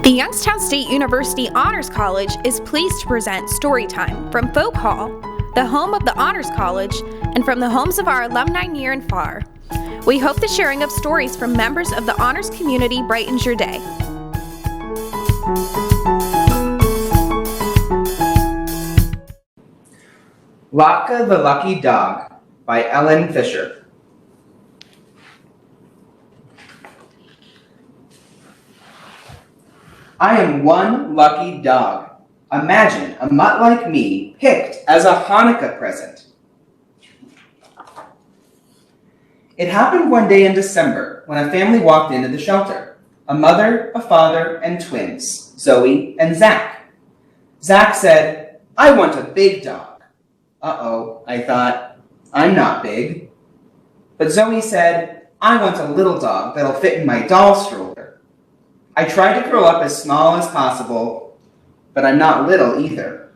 The Youngstown State University Honors College is pleased to present Storytime from Folk Hall, the home of the Honors College, and from the homes of our alumni near and far. We hope the sharing of stories from members of the honors community brightens your day. Latke the Lucky Dog by Fischer. I am one lucky dog. Imagine a mutt like me picked as a Hanukkah present. It happened one day in December when a family walked into the shelter. A mother, a father, and twins, Zoe and Zach. Zach said, "I want a big dog." Uh-oh, I thought, I'm not big. But Zoe said, "I want a little dog that'll fit in my doll stroller." I tried to curl up as small as possible, but I'm not little either.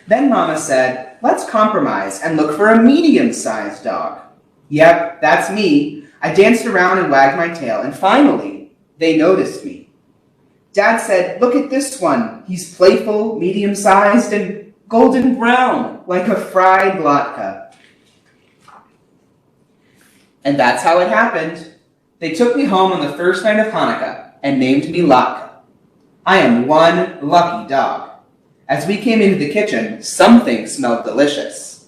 Then Mama said, "Let's compromise and look for a medium-sized dog." Yep, that's me. I danced around and wagged my tail, and finally, they noticed me. Dad said, "Look at this one. He's playful, medium-sized, and golden brown, like a fried latke." And that's how it happened. They took me home on the first night of Hanukkah and named me Latke. I am one lucky dog. As we came into the kitchen, something smelled delicious.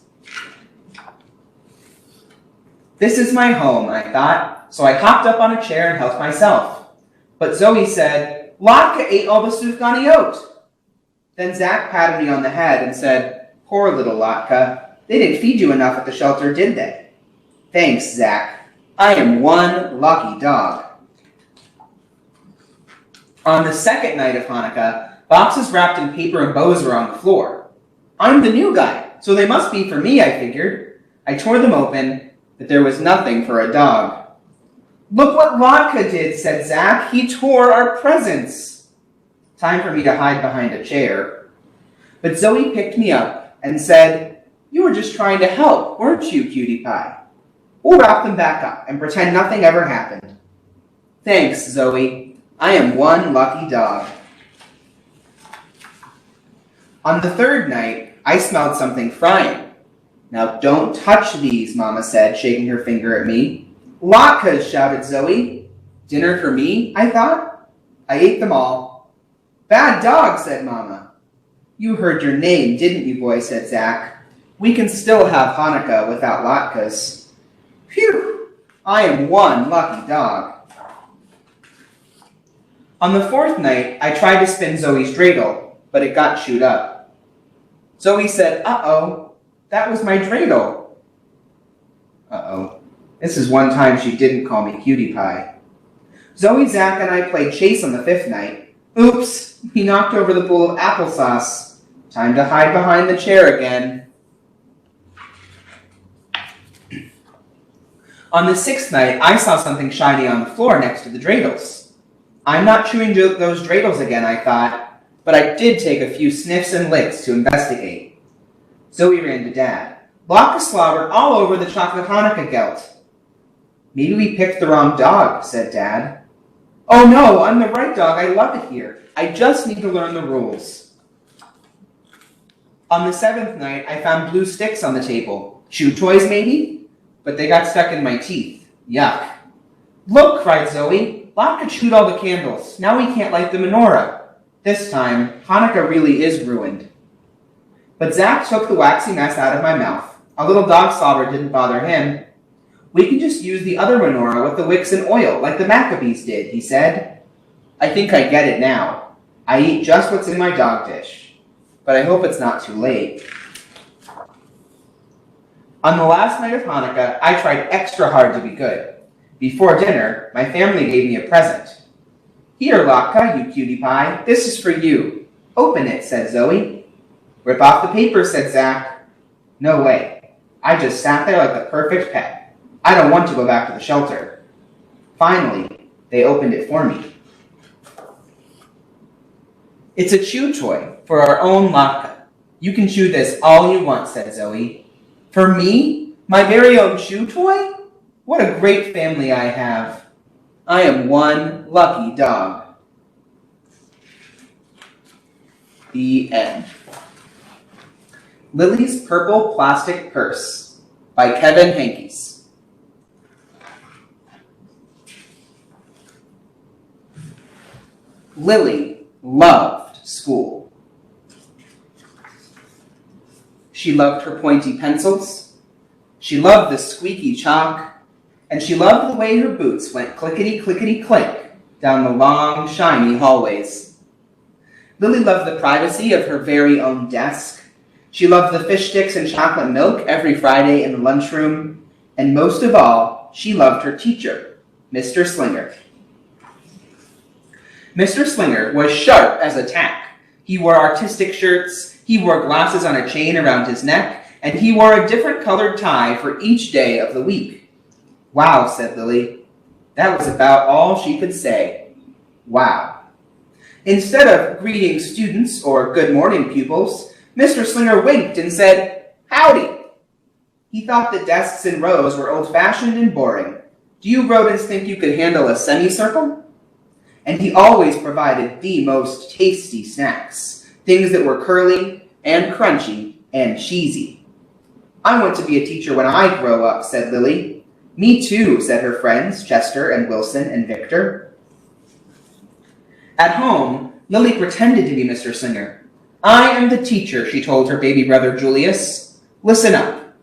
This is my home, I thought, so I hopped up on a chair and helped myself. But Zoe said, "Latke ate all the sufganiyot." Then Zach patted me on the head and said, "Poor little Latke, they didn't feed you enough at the shelter, did they?" Thanks, Zach. I am one lucky dog. On the second night of Hanukkah, boxes wrapped in paper and bows were on the floor. I'm the new guy, so they must be for me, I figured. I tore them open, but there was nothing for a dog. "Look what Latke did," said Zach. "He tore our presents." Time for me to hide behind a chair. But Zoe picked me up and said, "You were just trying to help, weren't you, cutie pie? We'll wrap them back up and pretend nothing ever happened." Thanks, Zoe. I am one lucky dog. On the third night, I smelled something frying. "Now don't touch these," Mama said, shaking her finger at me. "Latkes," shouted Zoe. Dinner for me, I thought. I ate them all. "Bad dog," said Mama. "You heard your name, didn't you, boy?" said Zach. "We can still have Hanukkah without latkes." Phew! I am one lucky dog. On the fourth night, I tried to spin Zoe's dreidel, but it got chewed up. Zoe said, "Uh-oh, that was my dreidel." Uh-oh, this is one time she didn't call me cutie pie. Zoe, Zach, and I played chase on the fifth night. Oops, he knocked over the bowl of applesauce. Time to hide behind the chair again. On the sixth night, I saw something shiny on the floor next to the dreidels. I'm not chewing those dreidels again, I thought, but I did take a few sniffs and licks to investigate. Zoe ran to Dad. "Latke slobbered all over the chocolate Hanukkah gelt." "Maybe we picked the wrong dog," said Dad. "Oh no, I'm the right dog. I love it here. I just need to learn the rules." On the seventh night, I found blue sticks on the table. Chew toys, maybe? But they got stuck in my teeth. Yuck. "Look," cried Zoe. "Latke chewed all the candles. Now we can't light the menorah." This time, Hanukkah really is ruined. But Zach took the waxy mess out of my mouth. A little dog slobber didn't bother him. "We can just use the other menorah with the wicks and oil, like the Maccabees did," he said. I think I get it now. I eat just what's in my dog dish. But I hope it's not too late. On the last night of Hanukkah, I tried extra hard to be good. Before dinner, my family gave me a present. "Here, Latke, you cutie pie. This is for you." "Open it," said Zoe. "Rip off the paper," said Zach. No way. I just sat there like the perfect pet. I don't want to go back to the shelter. Finally, they opened it for me. "It's a chew toy for our own Latke. You can chew this all you want," said Zoe. "For me? My very own chew toy? What a great family I have. I am one lucky dog." The end. Lilly's Purple Plastic Purse by Kevin Henkes. Lilly loved school. She loved her pointy pencils, she loved the squeaky chalk, and she loved the way her boots went clickety-clickety-click down the long, shiny hallways. Lilly loved the privacy of her very own desk. She loved the fish sticks and chocolate milk every Friday in the lunchroom, and most of all, she loved her teacher, Mr. Slinger. Mr. Slinger was sharp as a tack. He wore artistic shirts, he wore glasses on a chain around his neck, and he wore a different colored tie for each day of the week. Wow, said Lilly. That was about all she could say. Wow. Instead of greeting students or good morning pupils, Mr. Slinger winked and said, howdy. He thought the desks in rows were old-fashioned and boring. Do you rodents think you could handle a semicircle? And he always provided the most tasty snacks, things that were curly and crunchy and cheesy. I want to be a teacher when I grow up, said Lilly. Me too, said her friends, Chester and Wilson and Victor. At home, Lilly pretended to be Mr. Slinger. I am the teacher, she told her baby brother Julius. Listen up.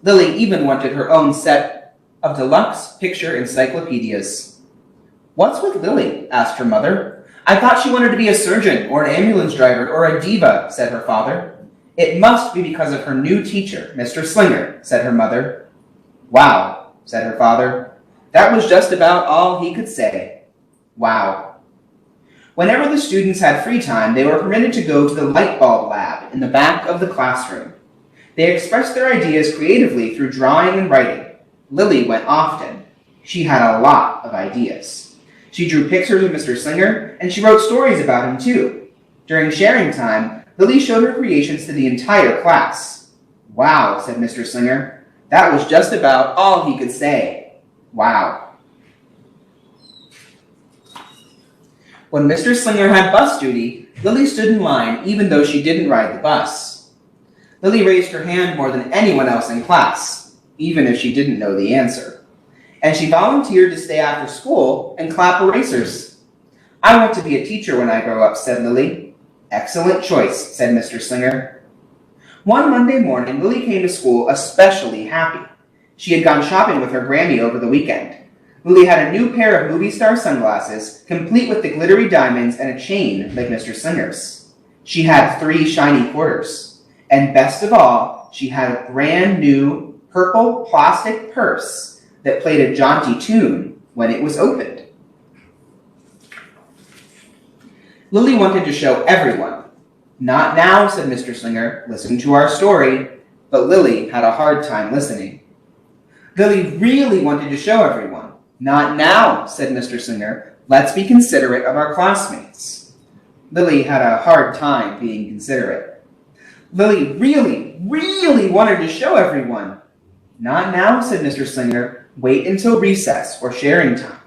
Lilly even wanted her own set of deluxe picture encyclopedias. What's with Lilly? Asked her mother. I thought she wanted to be a surgeon or an ambulance driver or a diva, said her father. It must be because of her new teacher, Mr. Slinger, said her mother. Wow, said her father. That was just about all he could say. Wow. Whenever the students had free time, they were permitted to go to the light bulb lab in the back of the classroom. They expressed their ideas creatively through drawing and writing. Lilly went often. She had a lot of ideas. She drew pictures of Mr. Slinger, and she wrote stories about him too. During sharing time, Lilly showed her creations to the entire class. Wow, said Mr. Slinger. That was just about all he could say. Wow. When Mr. Slinger had bus duty, Lilly stood in line even though she didn't ride the bus. Lilly raised her hand more than anyone else in class, even if she didn't know the answer. And she volunteered to stay after school and clap erasers. I want to be a teacher when I grow up, said Lilly. Excellent choice, said Mr. Slinger. One Monday morning, Lilly came to school especially happy. She had gone shopping with her Grammy over the weekend. Lilly had a new pair of movie star sunglasses, complete with the glittery diamonds and a chain like Mr. Slinger's. She had 3 shiny quarters. And best of all, she had a brand new purple plastic purse that played a jaunty tune when it was opened. Lilly wanted to show everyone. Not now, said Mr. Slinger. Listen to our story. But Lilly had a hard time listening. Lilly really wanted to show everyone. Not now, said Mr. Slinger. Let's be considerate of our classmates. Lilly had a hard time being considerate. Lilly really wanted to show everyone. Not now, said Mr. Slinger. Wait until recess or sharing time.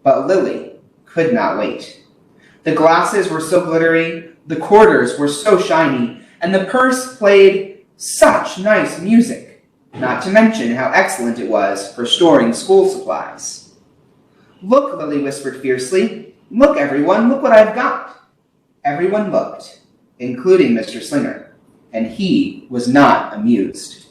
But Lilly could not wait. The glasses were so glittery, the quarters were so shiny, and the purse played such nice music, not to mention how excellent it was for storing school supplies. Look, Lilly whispered fiercely. Look, everyone, look what I've got. Everyone looked, including Mr. Slinger, and he was not amused.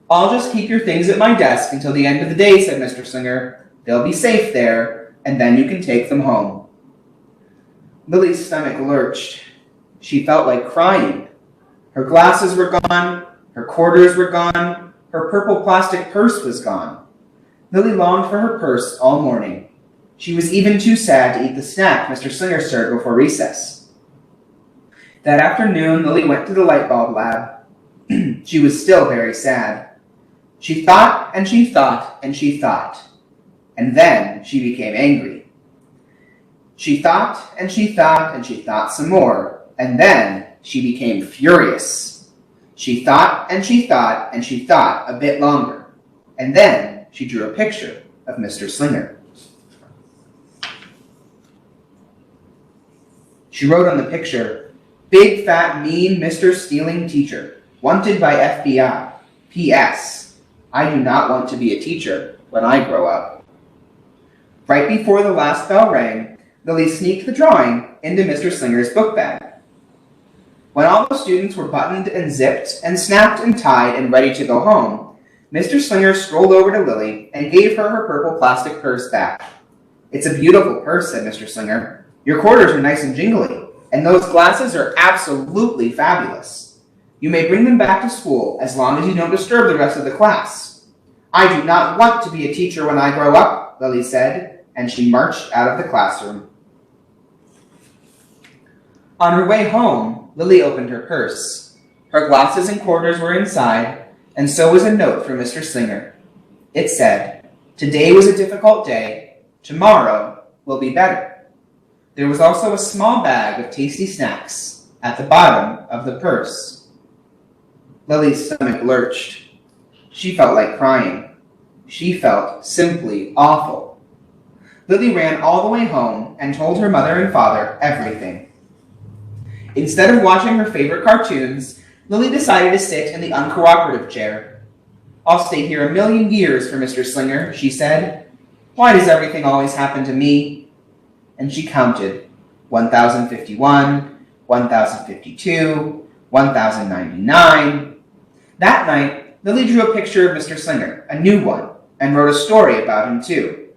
I'll just keep your things at my desk until the end of the day, said Mr. Slinger. They'll be safe there, and then you can take them home. Lilly's stomach lurched. She felt like crying. Her glasses were gone, her quarters were gone, her purple plastic purse was gone. Lilly longed for her purse all morning. She was even too sad to eat the snack Mr. Slinger served before recess. That afternoon, Lilly went to the light bulb lab. She was still very sad. She thought and she thought and she thought. And then she became angry. She thought and she thought and she thought some more. And then she became furious. She thought and she thought and she thought a bit longer. And then she drew a picture of Mr. Slinger. She wrote on the picture, "Big, fat, mean Mr. Stealing Teacher, wanted by FBI. P.S. I do not want to be a teacher when I grow up." Right before the last bell rang, Lilly sneaked the drawing into Mr. Slinger's book bag. When all the students were buttoned and zipped and snapped and tied and ready to go home, Mr. Slinger strolled over to Lilly and gave her her purple plastic purse back. "It's a beautiful purse," said Mr. Slinger. "Your quarters are nice and jingly, and those glasses are absolutely fabulous. You may bring them back to school as long as you don't disturb the rest of the class." "I do not want to be a teacher when I grow up," Lilly said, and she marched out of the classroom. On her way home, Lilly opened her purse. Her glasses and quarters were inside, and so was a note from Mr. Slinger. It said, "Today was a difficult day. Tomorrow will be better." There was also a small bag of tasty snacks at the bottom of the purse. Lily's stomach lurched. She felt like crying. She felt simply awful. Lilly ran all the way home and told her mother and father everything. Instead of watching her favorite cartoons, Lilly decided to sit in the uncooperative chair. "I'll stay here a million years for Mr. Slinger," she said. "Why does everything always happen to me?" And she counted 1,051, 1,052, 1,099. That night, Lilly drew a picture of Mr. Slinger, a new one, and wrote a story about him too.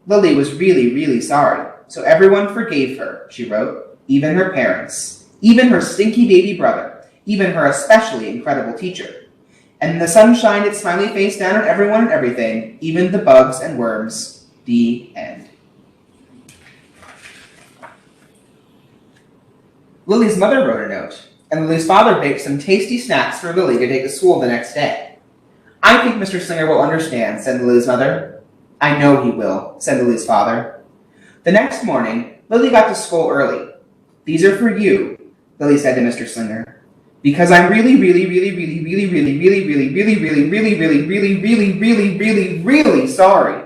Lilly was really, really sorry, so everyone forgave her, she wrote, even her parents, even her stinky baby brother, even her especially incredible teacher. And the sun shined its smiley face down on everyone and everything, even the bugs and worms. The end. Lily's mother wrote a note, and Lily's father baked some tasty snacks for Lilly to take to school the next day. "I think Mr. Slinger will understand," said Lily's mother. "I know he will," said Lily's father. The next morning, Lilly got to school early. "These are for you," Lilly said to Mr. Slinger, "because I'm really, really, really, really, really, really, really, really, really, really, really, really, really, really, really, really, really sorry."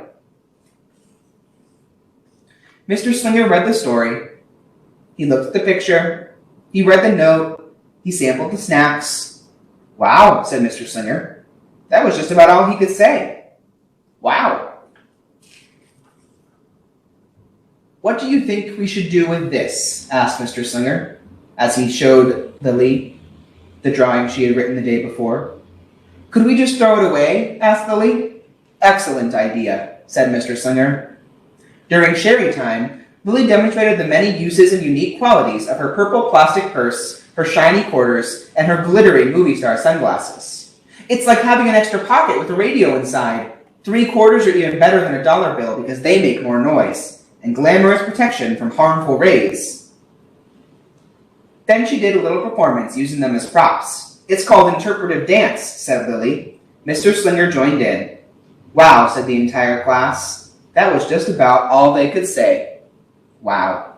Mr. Slinger read the story. He looked at the picture. He read the note. He sampled the snacks. "Wow," said Mr. Slinger. That was just about all he could say. Wow. "What do you think we should do with this?" asked Mr. Slinger, as he showed Lilly the drawing she had written the day before. "Could we just throw it away?" asked Lilly. "Excellent idea," said Mr. Slinger. During sherry time, Lilly demonstrated the many uses and unique qualities of her purple plastic purse, her shiny quarters, and her glittery movie star sunglasses. "It's like having an extra pocket with a radio inside. 3 quarters are even better than a dollar bill because they make more noise, and glamorous protection from harmful rays." Then she did a little performance using them as props. "It's called interpretive dance," said Lilly. Mr. Slinger joined in. "Wow," said the entire class. That was just about all they could say. Wow.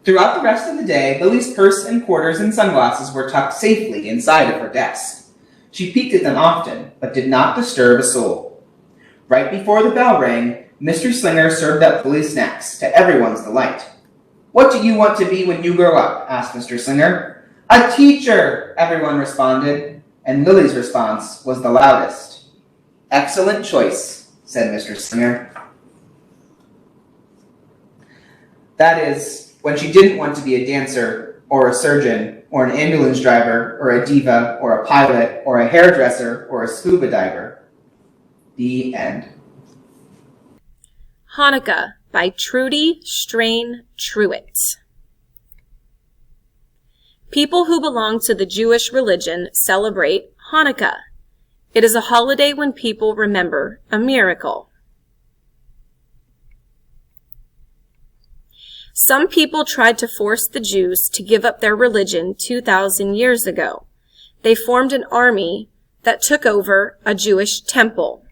Throughout the rest of the day, Lily's purse and quarters and sunglasses were tucked safely inside of her desk. She peeked at them often, but did not disturb a soul. Right before the bell rang, Mr. Slinger served up Lily's snacks, to everyone's delight. "What do you want to be when you grow up?" asked Mr. Slinger. "A teacher," everyone responded, and Lily's response was the loudest. "Excellent choice," said Mr. Slinger. That is, when she didn't want to be a dancer, or a surgeon, or an ambulance driver, or a diva, or a pilot, or a hairdresser, or a scuba diver. The end. Hanukkah by Trudy Strain Trueit. People who belong to the Jewish religion celebrate Hanukkah. It is a holiday when people remember a miracle. Some people tried to force the Jews to give up their religion 2,000 years ago. They formed an army that took over a Jewish temple.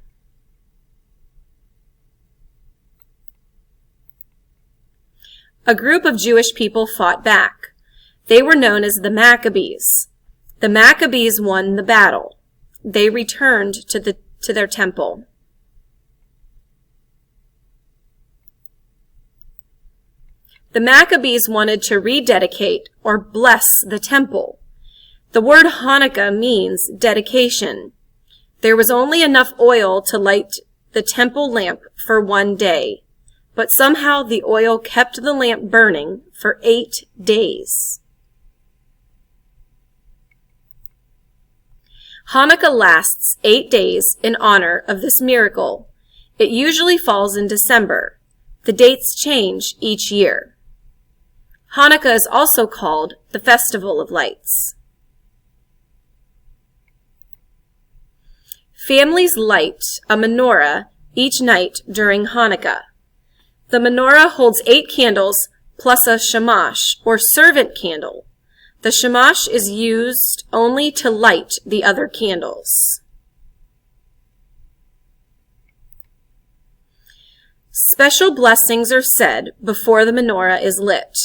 A group of Jewish people fought back. They were known as the Maccabees. The Maccabees won the battle. They returned to their temple. The Maccabees wanted to rededicate or bless the temple. The word Hanukkah means dedication. There was only enough oil to light the temple lamp for one day, but somehow the oil kept the lamp burning for 8 days. Hanukkah lasts 8 days in honor of this miracle. It usually falls in December. The dates change each year. Hanukkah is also called the Festival of Lights. Families light a menorah each night during Hanukkah. The menorah holds 8 candles plus a shamash, or servant candle. The shamash is used only to light the other candles. Special blessings are said before the menorah is lit.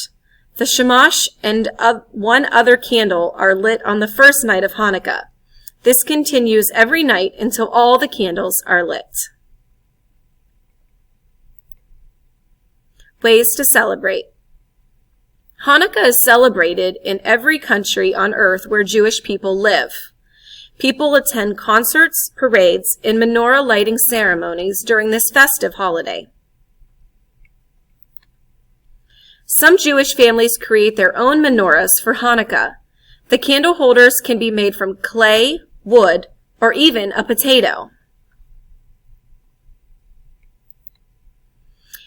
The shamash and one other candle are lit on the first night of Hanukkah. This continues every night until all the candles are lit. Ways to celebrate. Hanukkah is celebrated in every country on earth where Jewish people live. People attend concerts, parades, and menorah lighting ceremonies during this festive holiday. Some Jewish families create their own menorahs for Hanukkah. The candle holders can be made from clay, wood, or even a potato.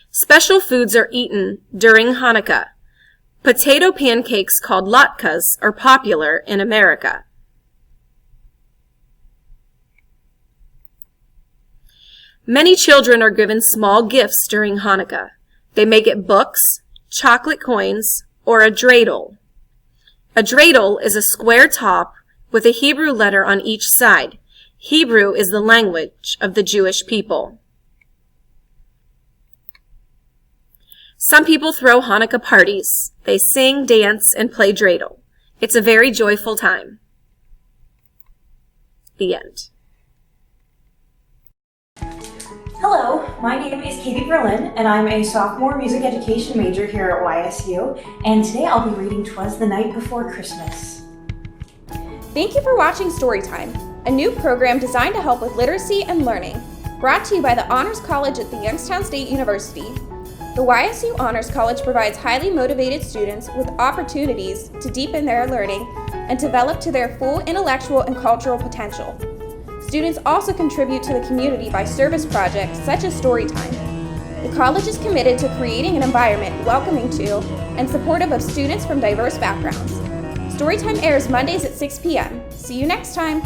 Special foods are eaten during Hanukkah. Potato pancakes called latkes are popular in America. Many children are given small gifts during Hanukkah. They may get books, chocolate coins, or a dreidel. A dreidel is a square top with a Hebrew letter on each side. Hebrew is the language of the Jewish people. Some people throw Hanukkah parties. They sing, dance, and play dreidel. It's a very joyful time. The end. Hello, my name is Katie Berlin, and I'm a sophomore music education major here at YSU, and today I'll be reading 'Twas the Night Before Christmas. Thank you for watching Storytime, a new program designed to help with literacy and learning, brought to you by the Honors College at the Youngstown State University. The YSU Honors College provides highly motivated students with opportunities to deepen their learning and develop to their full intellectual and cultural potential. Students also contribute to the community by service projects such as Storytime. The college is committed to creating an environment welcoming to and supportive of students from diverse backgrounds. Storytime airs Mondays at 6 p.m. See you next time!